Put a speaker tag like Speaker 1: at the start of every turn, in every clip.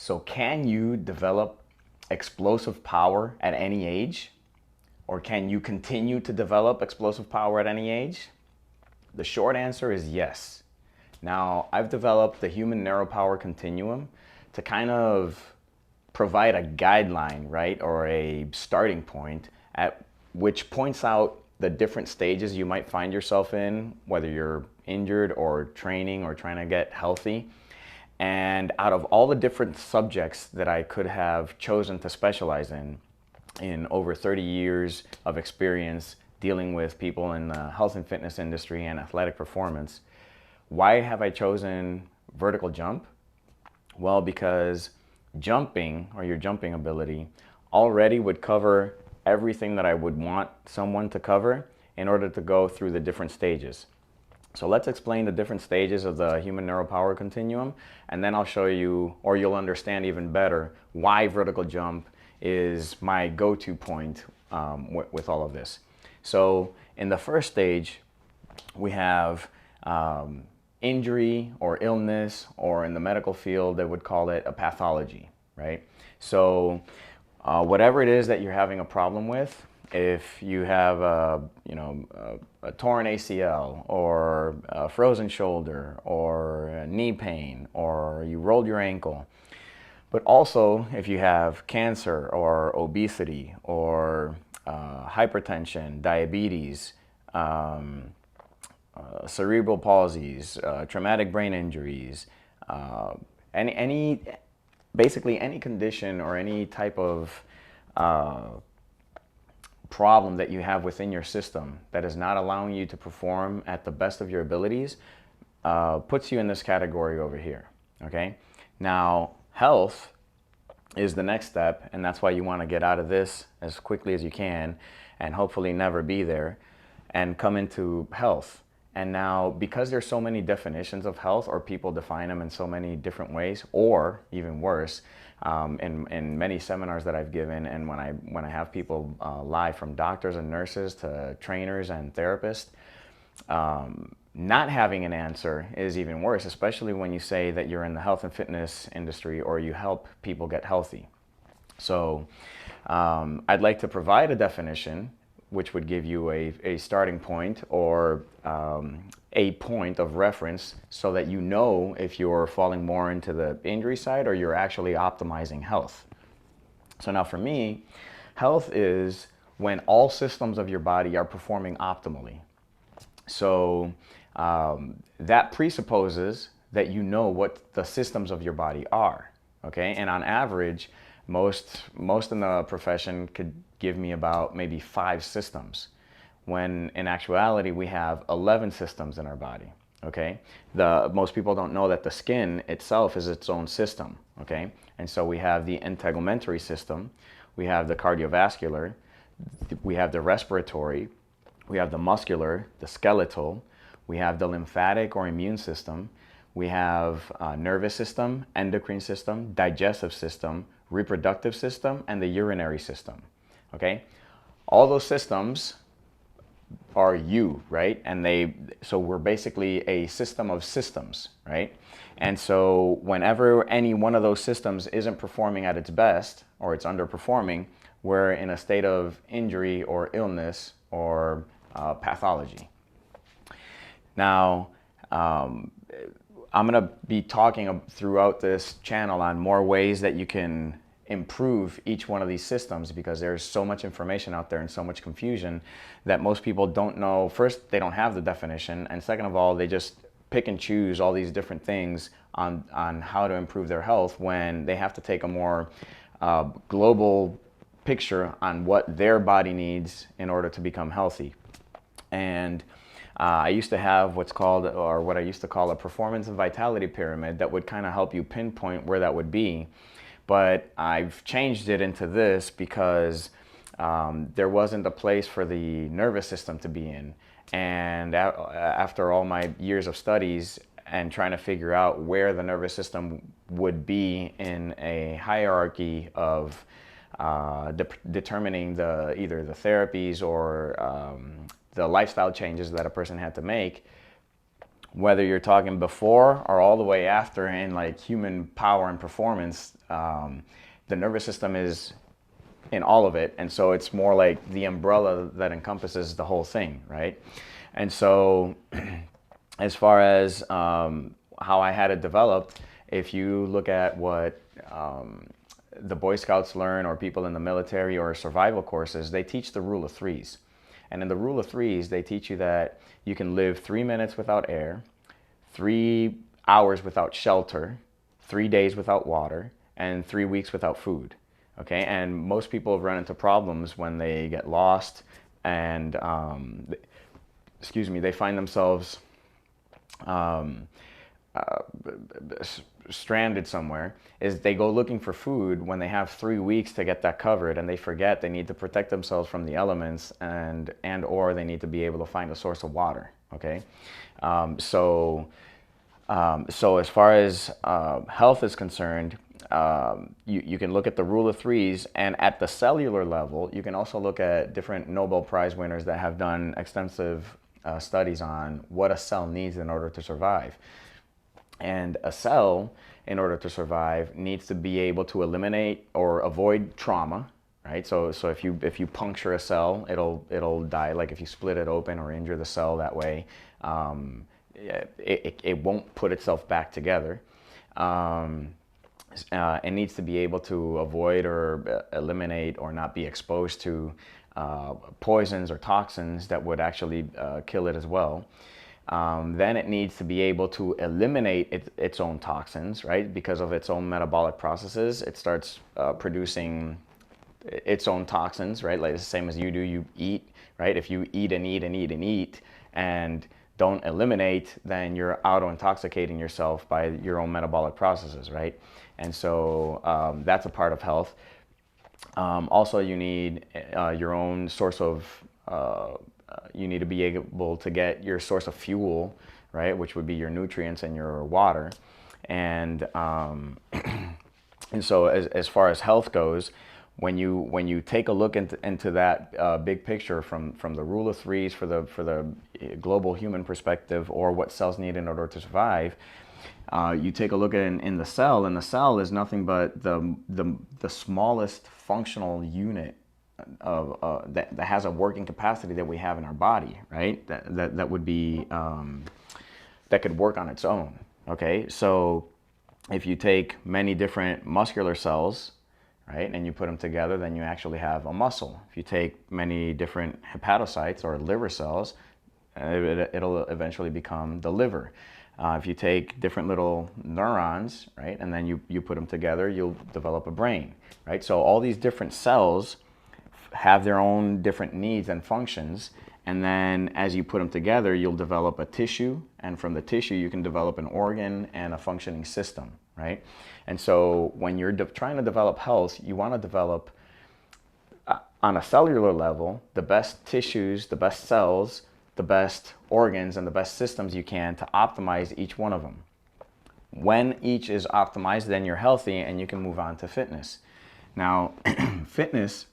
Speaker 1: So can you develop explosive power at any age? Or can you continue to develop explosive power at any age? The short answer is yes. Now, I've developed the Human Neuropower Continuum to kind of provide a guideline, right, or a starting point at which points out the different stages you might find yourself in, whether you're injured or training or trying to get healthy. And out of all the different subjects that I could have chosen to specialize in over 30 years of experience dealing with people in the health and fitness industry and athletic performance, why have I chosen vertical jump? Well, because jumping, or your jumping ability, already would cover everything that I would want someone to cover in order to go through the different stages. So let's explain the different stages of the Human Neuropower Continuum, and then I'll show you, or you'll understand even better, why vertical jump is my go-to point with all of this. So in the first stage, we have injury or illness, or in the medical field, they would call it a pathology, right? So whatever it is that you're having a problem with, if you have a torn ACL or a frozen shoulder or knee pain or you rolled your ankle, but also if you have cancer or obesity or hypertension, diabetes, cerebral palsies, traumatic brain injuries, basically any condition or any type of problem that you have within your system that is not allowing you to perform at the best of your abilities puts you in this category over here, okay? Now, health is the next step, and that's why you want to get out of this as quickly as you can and hopefully never be there and come into health. And now, because there's so many definitions of health, or people define them in so many different ways, or even worse, in many seminars that I've given, and when I have people live, from doctors and nurses to trainers and therapists, not having an answer is even worse, especially when you say that you're in the health and fitness industry or you help people get healthy. So I'd like to provide a definition which would give you a starting point, or a point of reference, so that you know if you're falling more into the injury side or you're actually optimizing health. So now for me, health is when all systems of your body are performing optimally. So that presupposes that you know what the systems of your body are, okay? And on average, most in the profession could give me about maybe 5 systems, when in actuality we have 11 systems in our body, okay? Most people don't know that the skin itself is its own system, okay? And so we have the integumentary system, we have the cardiovascular, we have the respiratory, we have the muscular, the skeletal, we have the lymphatic or immune system, we have nervous system, endocrine system, digestive system, reproductive system, and the urinary system, okay? All those systems are you, right? And so we're basically a system of systems, right? And so whenever any one of those systems isn't performing at its best, or it's underperforming, we're in a state of injury or illness or pathology. Now, I'm going to be talking throughout this channel on more ways that you can improve each one of these systems, because there's so much information out there and so much confusion that most people don't know. First, they don't have the definition, and second of all, they just pick and choose all these different things on how to improve their health, when they have to take a more global picture on what their body needs in order to become healthy. And I used to have what I used to call a performance and vitality pyramid that would kind of help you pinpoint where that would be. But I've changed it into this because there wasn't a place for the nervous system to be in. And after all my years of studies and trying to figure out where the nervous system would be in a hierarchy of determining either the therapies or the lifestyle changes that a person had to make, whether you're talking before or all the way after in like human power and performance, the nervous system is in all of it. And so it's more like the umbrella that encompasses the whole thing, right? And so as far as how I had it developed, if you look at what the Boy Scouts learn, or people in the military or survival courses, they teach the rule of threes. And in the rule of threes, they teach you that you can live 3 minutes without air, 3 hours without shelter, 3 days without water, and 3 weeks without food. Okay, and most people run into problems when they get lost and, they find themselves stranded somewhere, is they go looking for food when they have 3 weeks to get that covered, and they forget they need to protect themselves from the elements, and or they need to be able to find a source of water. Okay, so as far as health is concerned, you can look at the rule of threes, and at the cellular level, you can also look at different Nobel Prize winners that have done extensive studies on what a cell needs in order to survive. And a cell, in order to survive, needs to be able to eliminate or avoid trauma, right? So if you puncture a cell, it'll die. Like if you split it open or injure the cell that way, it won't put itself back together. It needs to be able to avoid or eliminate or not be exposed to poisons or toxins that would actually kill it as well. Then it needs to be able to eliminate its own toxins, right? Because of its own metabolic processes, it starts producing its own toxins, right? Like the same as you do, you eat, right? If you eat and eat and eat and eat and don't eliminate, then you're auto-intoxicating yourself by your own metabolic processes, right? And so that's a part of health. Also, you need your own source of you need to be able to get your source of fuel, right, which would be your nutrients and your water. And and so as far as health goes, when you take a look into that big picture from the rule of threes for the global human perspective, or what cells need in order to survive, you take a look at in the cell, and the cell is nothing but the smallest functional unit of that has a working capacity that we have in our body, right? That would be that could work on its own. Okay, so if you take many different muscular cells, right, and you put them together, then you actually have a muscle. If you take many different hepatocytes or liver cells, it'll eventually become the liver. If you take different little neurons, right, and then you put them together, you'll develop a brain, right? So all these different cells have their own different needs and functions, and then as you put them together, you'll develop a tissue, and from the tissue you can develop an organ and a functioning system, right? And so when you're trying to develop health, you want to develop on a cellular level the best tissues, the best cells, the best organs, and the best systems you can to optimize each one of them. When each is optimized, then you're healthy and you can move on to fitness. Now, fitness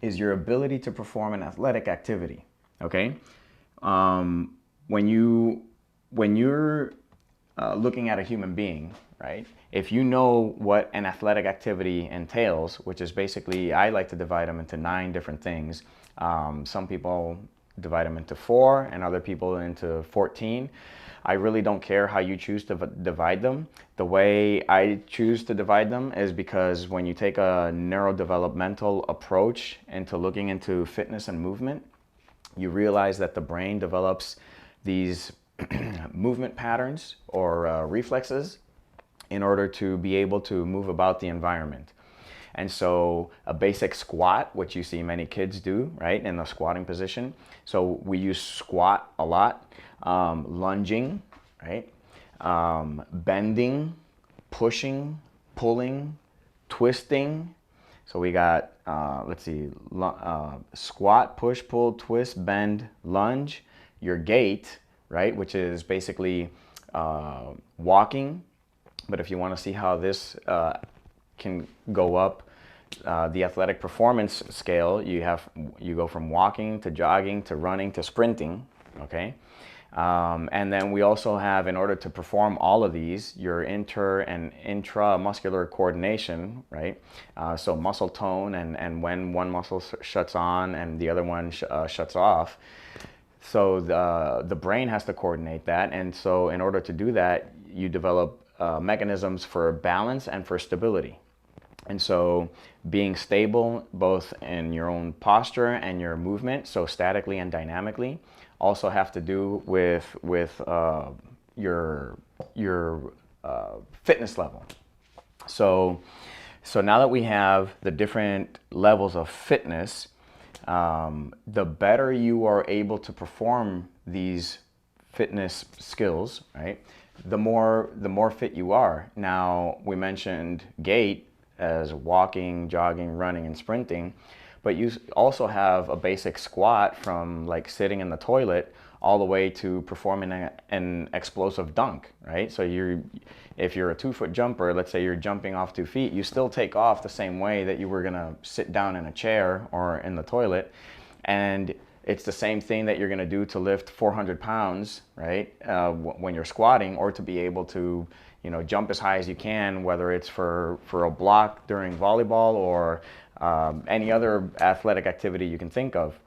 Speaker 1: is your ability to perform an athletic activity. Okay, when you're looking at a human being, right? If you know what an athletic activity entails, which is basically, I like to divide them into 9 different things. Some people divide them into 4, and other people into 14. I really don't care how you choose to divide them. The way I choose to divide them is because when you take a neurodevelopmental approach into looking into fitness and movement, you realize that the brain develops these movement patterns or reflexes in order to be able to move about the environment. And so a basic squat, which you see many kids do, right, in the squatting position. So we use squat a lot. Lunging, right? Bending, pushing, pulling, twisting. So we got, let's see, squat, push, pull, twist, bend, lunge. Your gait, right, which is basically walking. But if you want to see how this can go up the athletic performance scale, you go from walking to jogging to running to sprinting, okay? And then we also have, in order to perform all of these, your inter and intramuscular coordination, right? So muscle tone and when one muscle shuts on and the other one shuts off. So the brain has to coordinate that. And so in order to do that, you develop mechanisms for balance and for stability. And so being stable both in your own posture and your movement, so statically and dynamically, also have to do with your fitness level. So now that we have the different levels of fitness, the better you are able to perform these fitness skills, right? The more fit you are. Now we mentioned gait as walking, jogging, running, and sprinting, but you also have a basic squat from like sitting in the toilet all the way to performing an explosive dunk, right? So if you're a 2-foot jumper, let's say you're jumping off 2 feet, you still take off the same way that you were gonna sit down in a chair or in the toilet. And it's the same thing that you're gonna do to lift 400 pounds, right? When you're squatting, or to be able to, jump as high as you can, whether it's for a block during volleyball or any other athletic activity you can think of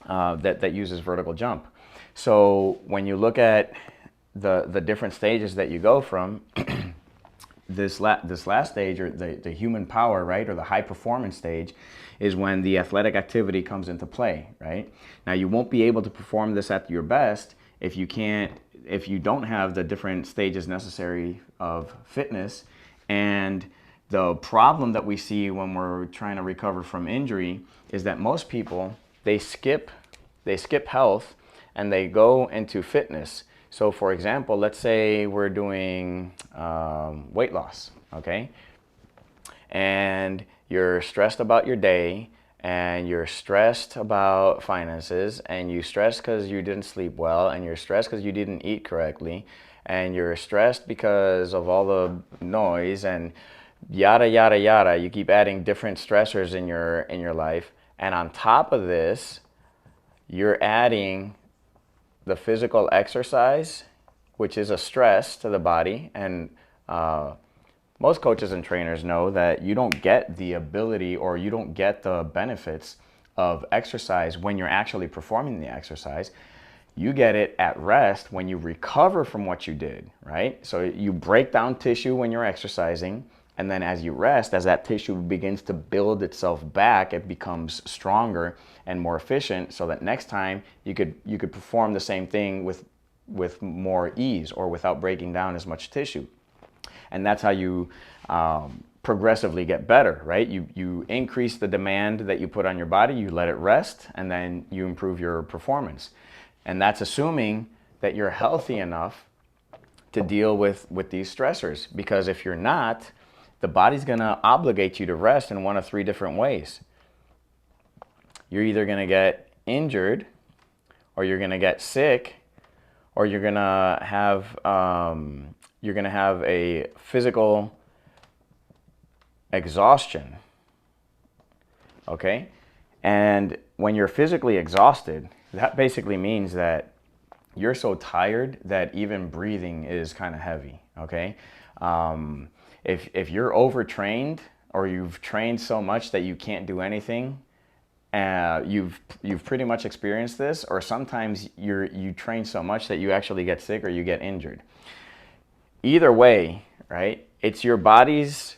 Speaker 1: that uses vertical jump. So when you look at the different stages that you go from, this last stage, or the human power, right, or the high performance stage, is when the athletic activity comes into play, right? Now you won't be able to perform this at your best if you don't have the different stages necessary of fitness. And the problem that we see when we're trying to recover from injury is that most people, they skip health and they go into fitness. So for example, let's say we're doing weight loss, okay? And you're stressed about your day, and you're stressed about finances, and you stressed because you didn't sleep well, and you're stressed because you didn't eat correctly, and you're stressed because of all the noise and yada yada yada. You keep adding different stressors in your life, and on top of this, you're adding the physical exercise, which is a stress to the body. And most coaches and trainers know that you don't get the ability, or you don't get the benefits of exercise when you're actually performing the exercise. You get it at rest when you recover from what you did, right? So you break down tissue when you're exercising, and then as you rest, as that tissue begins to build itself back, it becomes stronger and more efficient, so that next time you could perform the same thing with more ease, or without breaking down as much tissue. And that's how you progressively get better, right? You increase the demand that you put on your body, you let it rest, and then you improve your performance. And that's assuming that you're healthy enough to deal with these stressors. Because if you're not, the body's gonna obligate you to rest in one of 3 different ways. You're either gonna get injured, or you're gonna get sick, or you're gonna have a physical exhaustion, okay? And when you're physically exhausted, that basically means that you're so tired that even breathing is kind of heavy, okay? If you're overtrained, or you've trained so much that you can't do anything, you've pretty much experienced this. Or sometimes you train so much that you actually get sick or you get injured. Either way, right, it's your body's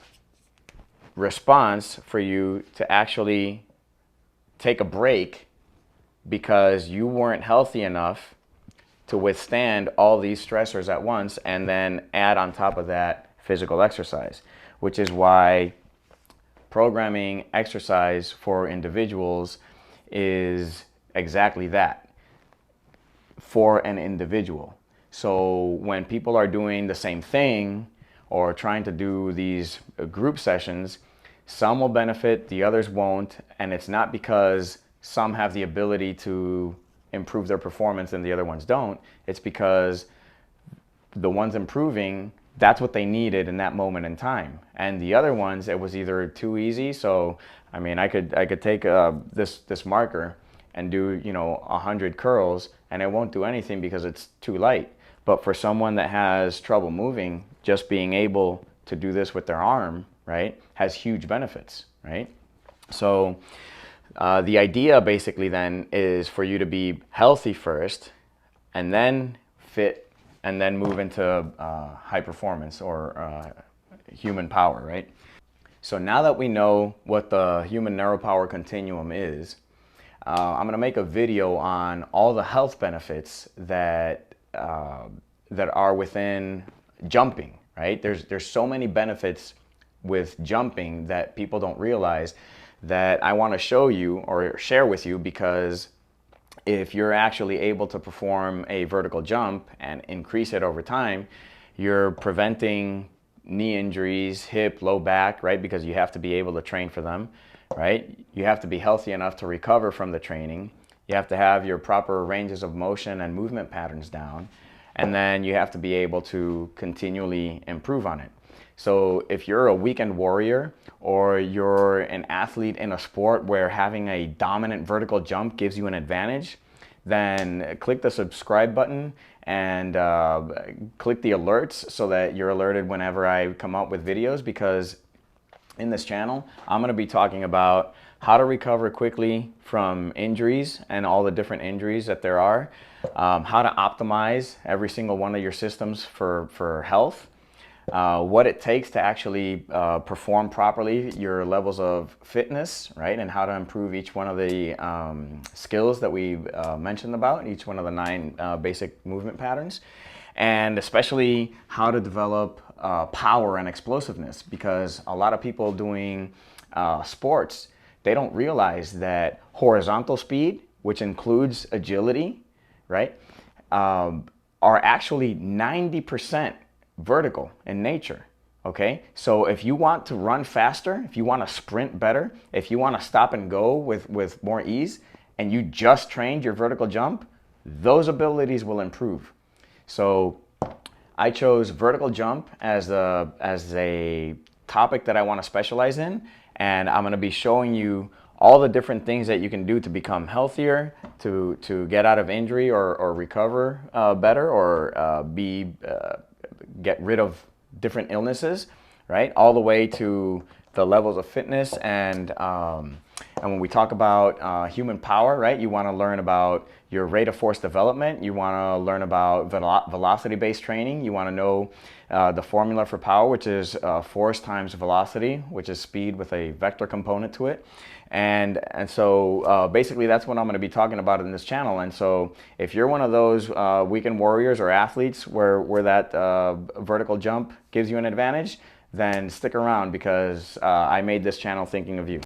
Speaker 1: response for you to actually take a break, because you weren't healthy enough to withstand all these stressors at once, and then add on top of that physical exercise, which is why programming exercise for individuals is exactly that, for an individual. So when people are doing the same thing, or trying to do these group sessions, some will benefit, the others won't. And it's not because some have the ability to improve their performance and the other ones don't. It's because the ones improving, that's what they needed in that moment in time. And the other ones, it was either too easy. So, I mean, I could take this marker and do 100 curls, and it won't do anything because it's too light. But for someone that has trouble moving, just being able to do this with their arm, right, has huge benefits, right? So the idea basically then is for you to be healthy first, and then fit, and then move into high performance or human power, right? So now that we know what the human neuropower continuum is, I'm going to make a video on all the health benefits that that are within jumping. Right? There's so many benefits with jumping that people don't realize that I want to show you or share with you, because if you're actually able to perform a vertical jump and increase it over time, you're preventing knee injuries, hip, low back, right? Because you have to be able to train for them, right? You have to be healthy enough to recover from the training. You have to have your proper ranges of motion and movement patterns down. And then you have to be able to continually improve on it. So if you're a weekend warrior, or you're an athlete in a sport where having a dominant vertical jump gives you an advantage, then click the subscribe button and click the alerts so that you're alerted whenever I come up with videos, because in this channel, I'm going to be talking about how to recover quickly from injuries and all the different injuries that there are, how to optimize every single one of your systems for health, what it takes to actually perform properly, your levels of fitness, right, and how to improve each one of the skills that we mentioned about, each one of the 9 basic movement patterns, and especially how to develop power and explosiveness, because a lot of people doing sports, they don't realize that horizontal speed, which includes agility, right, are actually 90% vertical in nature. Okay, so if you want to run faster, if you want to sprint better, if you want to stop and go with more ease, and you just trained your vertical jump, those abilities will improve. So I chose vertical jump as a topic that I want to specialize in, and I'm going to be showing you all the different things that you can do to become healthier, to get out of injury or recover better, or get rid of different illnesses, right? All the way to the levels of fitness, and when we talk about human power, right? You want to learn about your rate of force development. You want to learn about velocity-based training. You want to know the formula for power, which is force times velocity, which is speed with a vector component to it. And so basically that's what I'm going to be talking about in this channel. And so if you're one of those weekend warriors or athletes where that vertical jump gives you an advantage, then stick around, because I made this channel thinking of you.